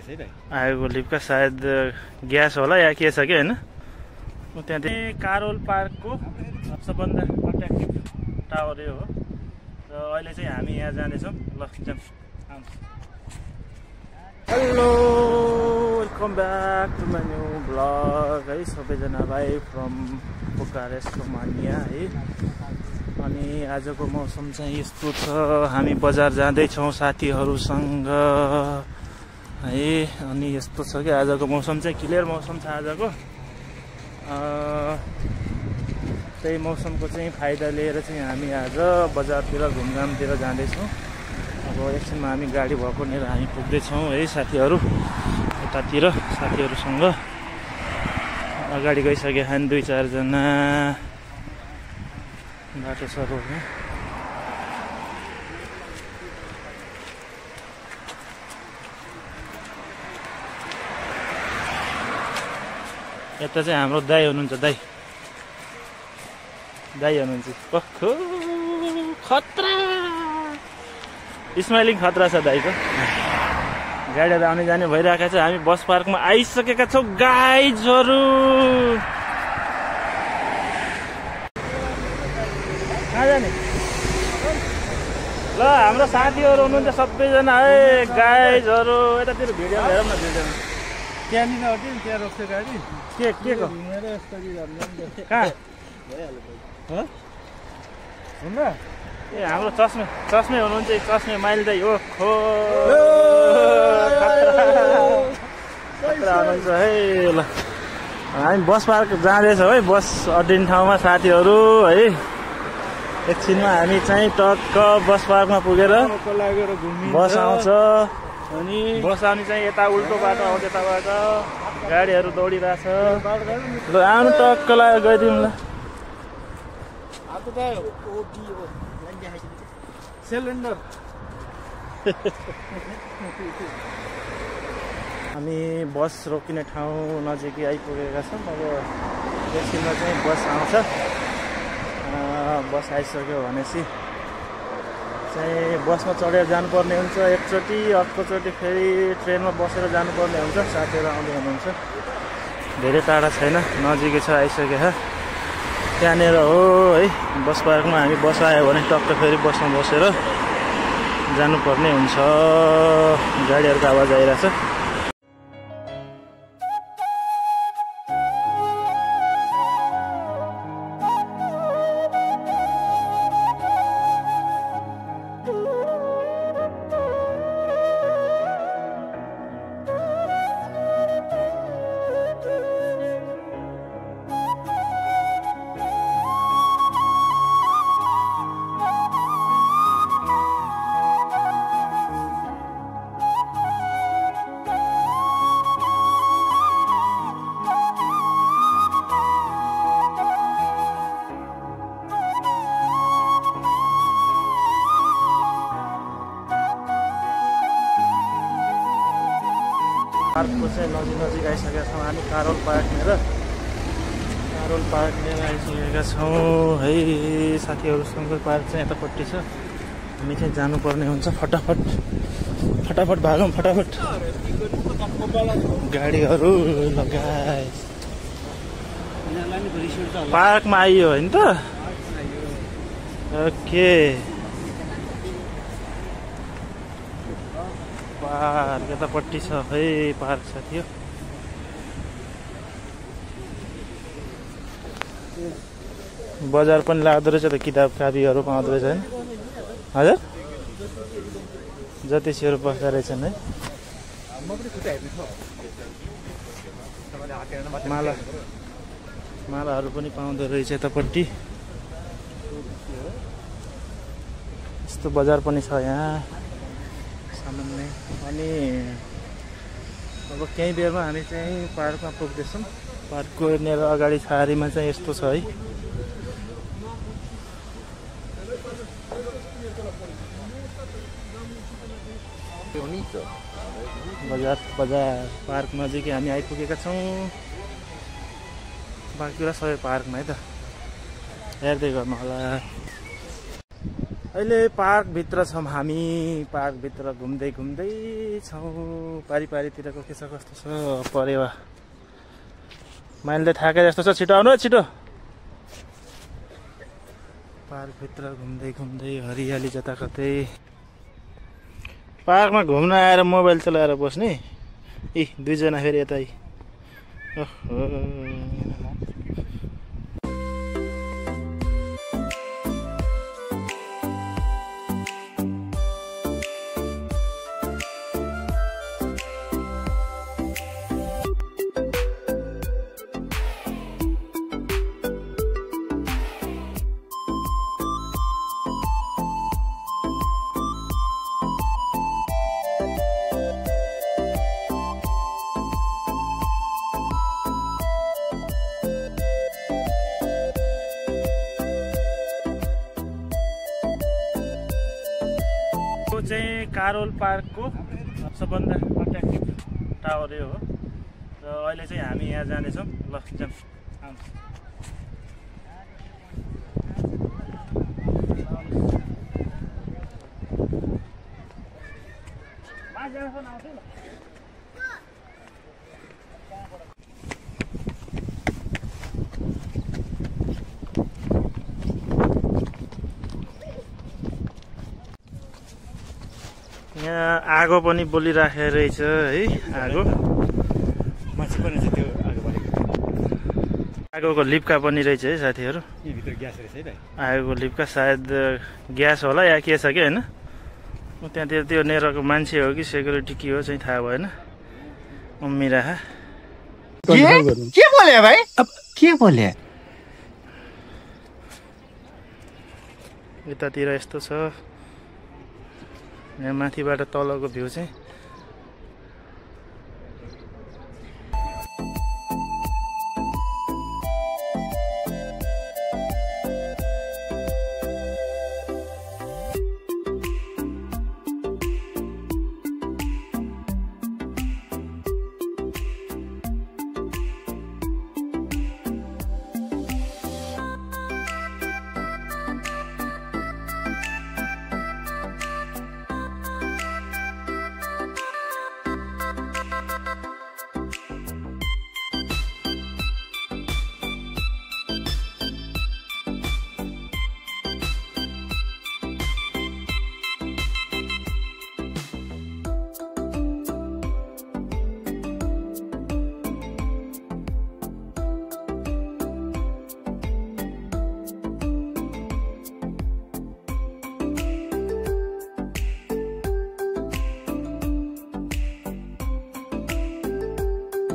आएको लिफ्टका सायद ग्यास होला या के छ कि होइन। त्यहाँ कारोल पार्कको सबभन्दा अट्र्याक्टिभ टावर यो हो र अहिले चाहिँ हामी यहाँ जाँदैछौँ। ल जाउँ। Hello, welcome back to my new blog है सबैजनालाई फ्रम बुकारेस्ट रोमानिया है। अनि आजको मौसम चाहिँ यस्तो छ, हामी बजार जाँदैछौँ साथीहरूसँग है। अनि यस्तो छ कि आजको मौसम चाहिँ क्लियर मौसम छ आजको। त्यही मौसमको चाहिँ फाइदा लिएर चाहिँ हामी आज बजारतिर घुमघामतिर जाँदैछौँ। अब एकछिनमा हामी गाडी भएकोनिर हामी पुग्दैछौँ है साथीहरू यतातिर। साथीहरूसँग अगाडि गइसकेका छन् 2-4 जना बाटो सरो। यता चाहिँ हाम्रो दाइ हुनुहुन्छ। दाइ हुनुहुन्छ पक्को खतरा स्माइलिङ खतरा छ दाइको। गाडीहरू आउने जाने भइरहेको छ। हामी बस पार्कमा आइसकेका छौँ गाइजहरू। कहाँ जाने? ल हाम्रो साथीहरू हुनुहुन्छ सबैजना है गाइजहरू। यतातिर भिडियो हेरौँ न। भिडियो त्यहाँनिर हट्यो नि, त्यहाँ रोक्छ गाडी। के को कहाँ हुँदा ए हाम्रो चस्मे हुनुहुन्छ। चस्मे माइल दाइ हो खो हुनुहुन्छ है। ल हामी बस पार्क जाँदैछौँ है। बस अड्डिने ठाउँमा साथीहरू है। एकछिनमा हामी चाहिँ टक्क बस पार्कमा पुगेर बस आउँछ। अनि बस आउने चाहिँ यता उल्टो बाटो आउँछ। यताबाट गाडीहरू दौडिरहेछ। ल आउनु टक्क लागेर गइदिउँ ल। सिलिन्डर हामी बस रोकिने ठाउँ नजिकै आइपुगेका छौँ। अब एकछिनमा चाहिँ बस आउँछ। बस आइसक्यो भनेपछि चाहिँ बसमा चढेर जानुपर्ने हुन्छ एकचोटि। अर्कोचोटि फेरि ट्रेनमा बसेर जानुपर्ने हुन्छ। साथीहरू आउँदै हुनुहुन्छ। धेरै टाढा छैन, नजिकै छ, आइसकेको। त्यहाँनिर हो है बस पार्कमा। हामी बस आयो भने टक्क फेरि बसमा बसेर जानुपर्ने हुन्छ। गाडीहरूको आवाज आइरहेछ। पार्कको चाहिँ नजिक आइसकेका छौँ हामी। कारोल पार्कनिर आइसकेका छौँ है साथीहरूसँग। पार्क चाहिँ यतापट्टि छ। हामी चाहिँ जानुपर्ने हुन्छ। फटाफट भागौँ फटाफट। गाडीहरू लगाए पार्कमा आइयो होइन त। ओके पार्क यतापट्टि छ है पार्क साथी। बजार पनि लाग्दो रहेछ त, किताब कापीहरू पाउँदो रहेछ होइन। हजुर जति सेयर बस्दा रहेछन् है। मालाहरू पनि पाउँदो रहेछ यतापट्टि। यस्तो बजार पनि छ यहाँ सामान्य। अनि अब केही बेरमा हामी चाहिँ पार्कमा पुग्दैछौँ। पार्कको यहाँनिर अगाडि छारीमा चाहिँ यस्तो छ है। बजार पार्क नजिकै हामी आइपुगेका छौँ। बाँकी कुरा सबै पार्कमा है त, हेर्दै गर्नु होला। अहिले पार्कभित्र छौँ हामी। पार्कभित्र घुम्दै घुम्दै छौँ। पारिपारितिरको के छ कस्तो छ परेवा माइलले थाके जस्तो छ। छिटो आउनु छिटो। पार्कभित्र घुम्दै घुम्दै हरियाली जताकतै। पार्कमा घुम्न आएर मोबाइल चलाएर बस्ने यी दुईजना फेरि यतै। ओहो चाहिँ कारोल पार्कको सबभन्दा अट्र्याक्टिभ टावर हो र अहिले चाहिँ हामी यहाँ जानेछौँ। ल जाउँ। यहाँ आगो पनि बोलिराखेको रहेछ है। आगो मान्छे पनि छ त्यो आगोको लिप्का पनि रहेछ है साथीहरू। यहीँभित्र ग्यास रहेछ है भाइ। आगोको लिप्का सायद ग्यास होला या के छ कि होइन। त्यहाँतिर त्यो नेरको मान्छे हो कि सेक्युरिटी के हो चाहिँ थाहा भएन। उम्मिराहा के बोले भाइ? अब के बोले? यतातिर यस्तो छ। यहाँ माथिबाट तलको भ्यू चाहिँ